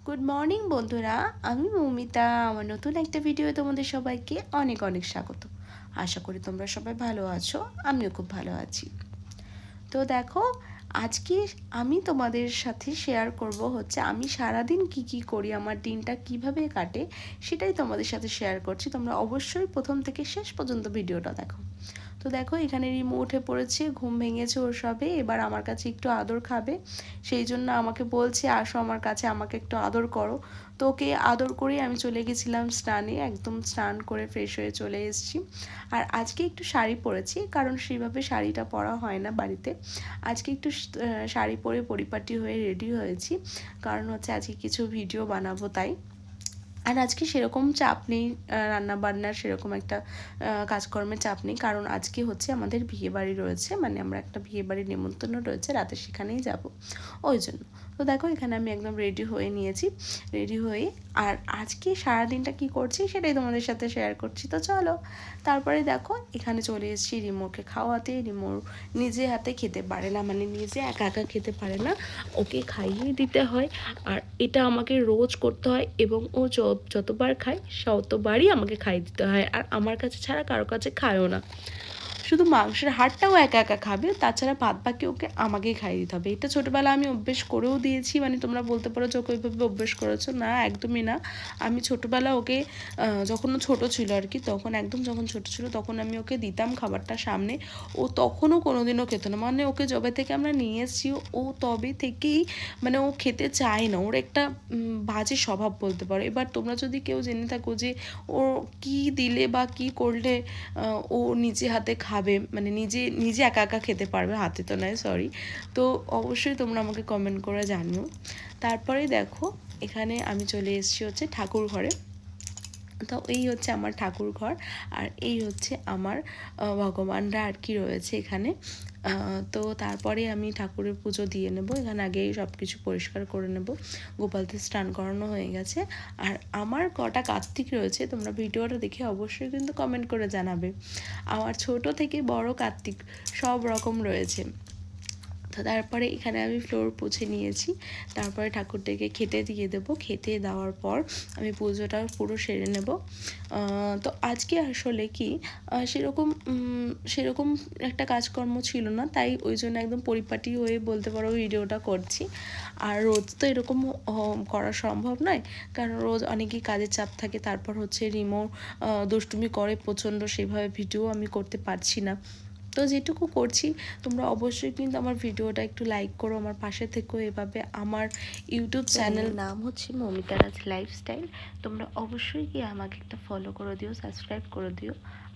Good morning বন্ধুরা, আমি মৌমিতা। আমার নতুন একটা ভিডিও তোমাদের সবাইকে অনেক অনেক স্বাগত। আশা করি তোমরা সবাই ভালো আছো, আমিও খুব ভালো আছি। তো দেখো, আজকে আমি তোমাদের সাথে শেয়ার করব হচ্ছে আমি সারাদিন কি করি, আমার দিনটা কিভাবে কাটে সেটাই তোমাদের সাথে শেয়ার করছি। তোমরা অবশ্যই প্রথম থেকে শেষ পর্যন্ত ভিডিওটা দেখো। তো দেখো, এখানে রিমো উঠে পড়েছে, ঘুম ভেঙেছে ওর সবে। এবার আমার কাছে একটু আদর খাবে, সেই জন্য আমাকে বলছে আসো আমার কাছে, আমাকে একটু আদর করো। তো ওকে আদর করেই আমি চলে গেছিলাম স্নানে, একদম স্নান করে ফ্রেশ হয়ে চলে এসেছি। আর আজকে একটু শাড়ি পরেছি, কারণ সেইভাবে শাড়িটা পরা হয় না বাড়িতে। আজকে একটু শাড়ি পরে পরিপাটি হয়ে রেডি হয়েছি, কারণ হচ্ছে আজকে কিছু ভিডিও বানাবো তাই। আর আজকে সেরকম চাপ নেই, রান্না বান্নার সেরকম একটা কাজকর্মের চাপ নেই, কারণ আজকে হচ্ছে আমাদের বিয়েবাড়ি রয়েছে, মানে আমরা একটা বিয়েবাড়ির নিমন্ত্রণ রয়েছে, রাতে সেখানেই যাব ওই জন্য। তো দেখো, এখানে আমি একদম রেডি হয়ে নিয়েছি, রেডি হয়ে আর আজকে সারাদিনটা কি করছি সেটাই তোমাদের সাথে শেয়ার করছি। তো চলো, তারপরে দেখো এখানে চলে এসেছি রিমোকে খাওয়াতে। রিমোর নিজে হাতে খেতে পারে না, মানে নিজে একা একা খেতে পারে না, ওকে খাইয়ে দিতে হয়। আর এটা আমাকে রোজ করতে হয়, এবং ও যতবার খায় ততবারই আমাকে খাইয়ে দিতে হয়। আর আমার কাছে ছাড়া কারো কাছে খায়ও না, শুধু মাংসের হাড়টাও একা একা খাবে, তাছাড়া বাদ বাকি ওকে আমাকেই খাইয়ে দিতে হবে। এটা ছোটোবেলা আমি অভ্যেস করেও দিয়েছি, মানে তোমরা বলতে পারো যে ওকে ওইভাবে অভ্যেস করেছো, না একদমই না। আমি ছোটোবেলা ওকে যখন ও ছোটো ছিল আর কি, তখন একদম যখন ছোটো ছিল তখন আমি ওকে দিতাম খাবারটা সামনে, ও তখনও কোনোদিনও খেত না। মানে ওকে যবে থেকে আমরা নিয়ে এসেছি ও তবে থেকেই মানে ও খেতে চায় না, ওর একটা বাজে স্বভাব বলতে পারো। এবার তোমরা যদি কেউ জেনে থাকো যে ও কি দিলে বা কি করলে ও নিজে হাতে খাবে, মানে নিজে নিজে একা একা খেতে পারবে, হাতে তো নয় সরি, তো অবশ্যই তোমরা আমাকে কমেন্ট করে জানিও। তারপরে দেখো, এখানে আমি চলে এসেছি হচ্ছে ঠাকুর ঘরে। তো এই হচ্ছে আমার ঠাকুর ঘর, আর এই হচ্ছে আমার ভগবানরা আর কি রয়েছে এখানে। তো তারপরে আমি ঠাকুরের পুজো দিয়ে নেব। এখানে আগেই সব কিছু পরিষ্কার করে নেব, গোপালদের স্নান করানো হয়ে গেছে। আর আমার কটা কার্তিক রয়েছে তোমরা ভিডিওটা দেখে অবশ্যই কিন্তু কমেন্ট করে জানাবে। আমার ছোট থেকে বড় কার্তিক সব রকম রয়েছে। তো তারপরে এখানে আমি ফ্লোর পুছে নিয়েছি, তারপরে ঠাকুরটাকে খেতে দিয়ে দেবো। খেতে দেওয়ার পর আমি পুজোটা পুরো সেরে নেব। তো আজকে আসলে কি সেরকম সেরকম একটা কাজকর্ম ছিল না, তাই ওই জন্য একদম পরিপাটি হয়ে বলতে পারো ভিডিওটা করছি। আর রোজ তো এরকম করা সম্ভব নয়, কারণ রোজ অনেকই কাজের চাপ থাকে। তারপর হচ্ছে রিমো দুষ্টুমি করে প্রচণ্ড, সেভাবে ভিডিও আমি করতে পারছি না। তো যেটুকু করছি তোমরা অবশ্যই কিন্তু আমার ভিডিওটা একটু লাইক করো, আমার পাশে থেকেও। এভাবে আমার ইউটিউব চ্যানেল নাম হচ্ছে মৌমিতা রাজ লাইফস্টাইল, তোমরা অবশ্যই গিয়ে আমাকে একটা ফলো করে দিও, সাবস্ক্রাইব করে দিও।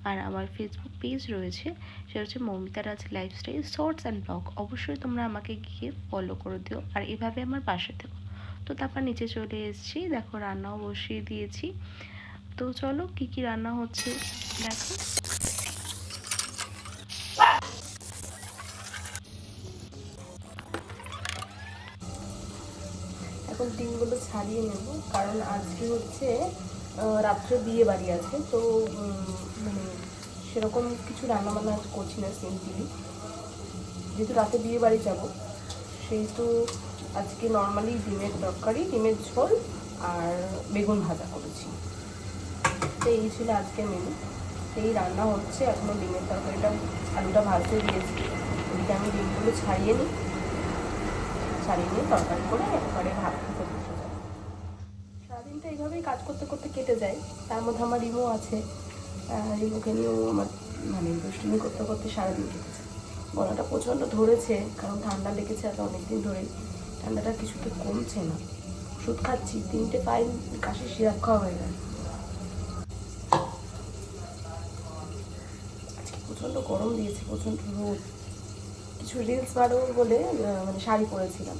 আর আমার ফেসবুক পেজ রয়েছে, সেটা হচ্ছে মৌমিতা রাজ লাইফস্টাইল শর্টস অ্যান্ড ব্লগ, অবশ্যই তোমরা আমাকে গিয়ে ফলো করে দিও আর এভাবে আমার পাশে থেকো। তো তারপর নিচে চলে এসেছি, দেখো রান্নাও বসিয়ে দিয়েছি। তো চলো কি রান্না হচ্ছে দেখো। এখন ডিমগুলো ছাড়িয়ে নেব, কারণ আজকে হচ্ছে রাত্রে বিয়ে বাড়ি আছে। তো মানে সেরকম কিছু রান্নাবান্না আজ করছি না, সিম্পলি যেহেতু রাতে বিয়ে বাড়ি যাবো, সেহেতু আজকে নর্মালি ডিমের তরকারি, ডিমের ঝোল আর বেগুন ভাজা করেছি। তো এই ছিল আজকে মেনু। এই রান্না হচ্ছে, এখনও ডিমের তরকারিটা আলুটা ভাজতে দিয়েছি। এদিকে আমি ডিমগুলো ছাড়িয়ে নিই, ছাড়িয়ে নিয়ে তরকারি করে একবারে ভাত খেতে বসে যাই। সারাদিনটা এইভাবেই কাজ করতে করতে কেটে যায়। তার মধ্যে আমার রিমো আছে, রিমোকে নিয়েও আমার মানে দুষ্টুমি করতে করতে সারাদিন কেটেছে। গলাটা প্রচণ্ড ধরেছে, কারণ ঠান্ডা লেগেছে এত অনেকদিন ধরেই, ঠান্ডাটা কিছুতে কমছে না। ওষুধ খাচ্ছি, 3টে পাইল কাশির সিরাপ খাওয়া হয়ে গেল। আজকে প্রচণ্ড গরম দিয়েছে, প্রচণ্ড রোদ। কিছু রিলস বানাবো বলে মানে শাড়ি পরেছিলাম,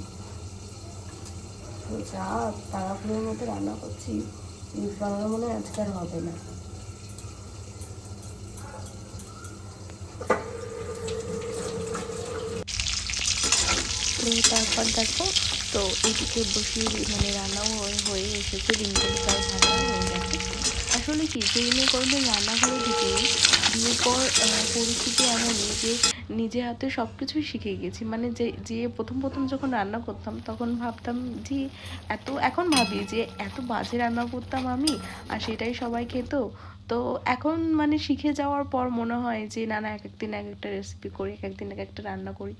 যা তাড়াহুড়োর মধ্যে রান্না করছি, রিলস বানানো মনে হয় আজকে আর হবে না। তারপর দেখো, তো এইদিকে বসিয়ে মানে রান্নাও হয়ে এসেছে, ডিমগুলো প্রায় ভাজা হয়ে গেছে। আর আসলে কি সেই মেয়ে কোনোদিন রান্নাঘরে ঢুকিনি, বিয়ের পর পরিস্থিতি এমনই যে নিজে হাতে সব কিছুই শিখে গেছি। মানে যে প্রথম প্রথম যখন রান্না করতাম তখন ভাবতাম যে এখন ভাবি যে এত বাজে রান্না করতাম আমি, আর সেটাই সবাই খেত। তো এখন মানে শিখে যাওয়ার পর মনে হয় যে না না, এক একদিন এক একটা রেসিপি করি, এক একদিন এক একটা রান্না করি।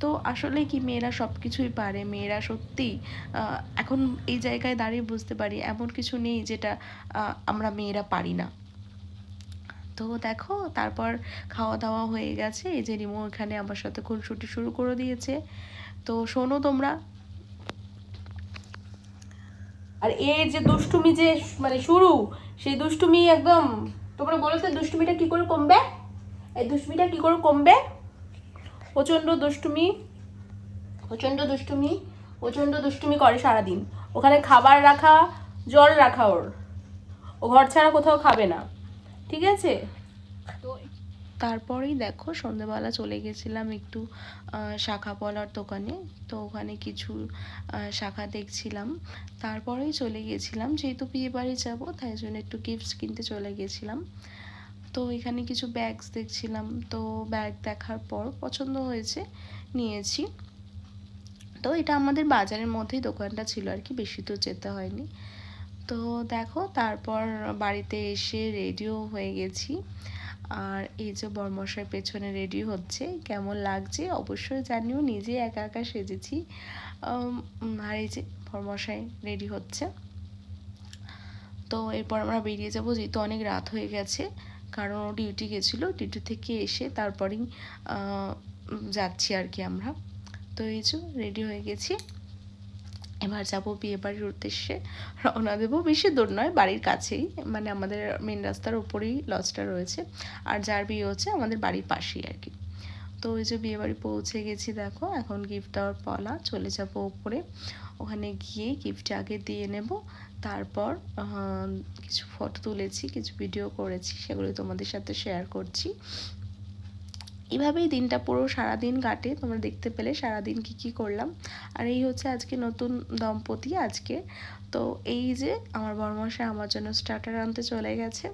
তো আসলে কি মেয়েরা সব কিছুই পারে, মেয়েরা সত্যিই এখন এই জায়গায় দাঁড়িয়ে বুঝতে পারি এমন কিছু নেই যেটা আমরা মেয়েরা পারি না। তো দেখো তারপর খাওয়া দাওয়া হয়ে গেছে, এই যে রিমো এখানে আমার সাথে খুনসুটি শুরু করে দিয়েছে। তো শোনো তোমরা, আর এর যে দুষ্টুমি যে মানে শুরু, সেই দুষ্টুমি একদম, তোমরা বলো তো দুষ্টুমিটা কি করে কমবে, এই দুষ্টুমিটা কি করে কমবে। প্রচণ্ড দুষ্টুমি, প্রচণ্ড দুষ্টুমি, প্রচণ্ড দুষ্টুমি করে সারাদিন। ওখানে খাবার রাখা, জল রাখা, ও ঘর ছাড়া কোথাও খাবে না, ঠিক আছে। তো তারপরেই দেখো সন্ধেবেলা চলে গেছিলাম একটু শাখা পলার দোকানে। তো ওখানে কিছু শাখা দেখছিলাম, তারপরেই চলে গেছিলাম, যেহেতু বিয়ে বাড়ি যাবো তাই জন্য একটু গিফটস কিনতে চলে গেছিলাম। তো এখানে কিছু ব্যাগস দেখছিলাম, তো ব্যাগ দেখার পর পছন্দ হয়েছে, নিয়েছি। তো এটা আমাদের বাজারের মধ্যেই দোকানটা ছিল আর কি, বেশি দূর যেতে হয়নি। তো দেখো তারপর বাড়িতে এসে রেডিও হয়ে গেছি, আর এই যে বরমশাই পেছনে রেডি হচ্ছে, কেমন লাগছে অবশ্যই জানিও, নিজে একা একা সেজেছি। আর এই যে বরমশাই রেডি হচ্ছে। তো এরপর আমরা বেরিয়ে যাবো, যেহেতু অনেক রাত হয়ে গেছে, কারণ ও ডিউটি গেছিলো, ডিউটি থেকে এসে তারপরেই যাচ্ছি আর কি আমরা। তো এই যে রেডি হয়ে গেছি, এবার যাবো বিয়ে বাড়ির উদ্দেশ্যে, রওনা দেবো। বেশি দূর নয়, বাড়ির কাছেই, মানে আমাদের মেন রাস্তার উপরেই লজটা রয়েছে, আর যার বিয়ে হচ্ছে আমাদের বাড়ির পাশেই আর কি। তো ওই যে বিয়ে বাড়ি পৌঁছে গেছি, দেখো এখন গিফট দেওয়ার পালা, চলে যাব উপরে, ওখানে গিয়ে গিফট আগে দিয়ে নেব, তারপর কিছু ফটো তুলেছি, কিছু ভিডিও করেছি, সেগুলো তোমাদের সাথে শেয়ার করছি। এভাবেই দিনটা পুরো সারাদিন কাটে, তোমরা দেখতে পেলে সারাদিন কি করলাম। আর এই হচ্ছে আজকে নতুন দম্পতি আজকে। তো এই যে আমার বরমশাই আমার জন্য স্টার্টার আনতে চলে গেছে,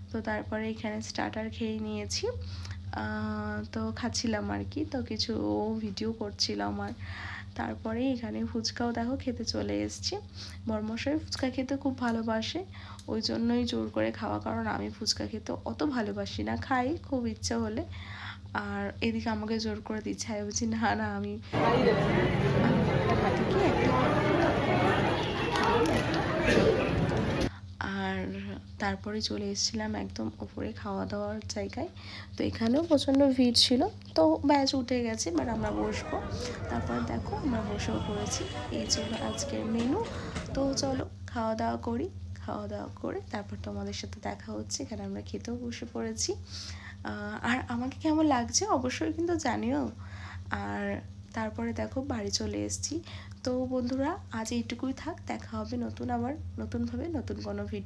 তো তারপরে এখানে স্টার্টার খেয়ে নিয়েছি। তো খাচ্ছিলাম আর কি, তো কিছু ভিডিও করছিলাম। আর তারপরে এখানে ফুচকাও দেখো খেতে চলে এসেছি। বরমশাই ফুচকা খেতে খুব ভালোবাসে, ওই জন্যই জোর করে খাওয়া, কারণ আমি ফুচকা খেতে অত ভালোবাসি না, খাই খুব ইচ্ছা হলে। আর এদিকে আমাকে জোর করে দিচ্ছে, আমি বলছি না না, আমি একটা হাতে কি একটা। আর তারপরে চলে এসেছিলাম একদম উপরে খাওয়া দাওয়ার জায়গায়। তো এখানেও প্রচণ্ড ভিড় ছিল, তো ব্যাচ উঠে গেছে, বাট আমরা বসবো। তারপর দেখো আমরা বসেও পড়েছি, এই ছিল আজকের মেনু। তো চলো খাওয়া দাওয়া করি, খাওয়া দাওয়া করে তারপর তোমাদের সাথে দেখা হচ্ছে। এখানে আমরা খেতেও বসে পড়েছি। আর আমাকে কেমন লাগছে অবশ্যই কিন্তু জানিও। আর তারপরে দেখো বাড়ি চলে এসেছি। তো বন্ধুরা আজ এইটুকুই থাক, দেখা হবে নতুনভাবে নতুন কোনো ভিডিও।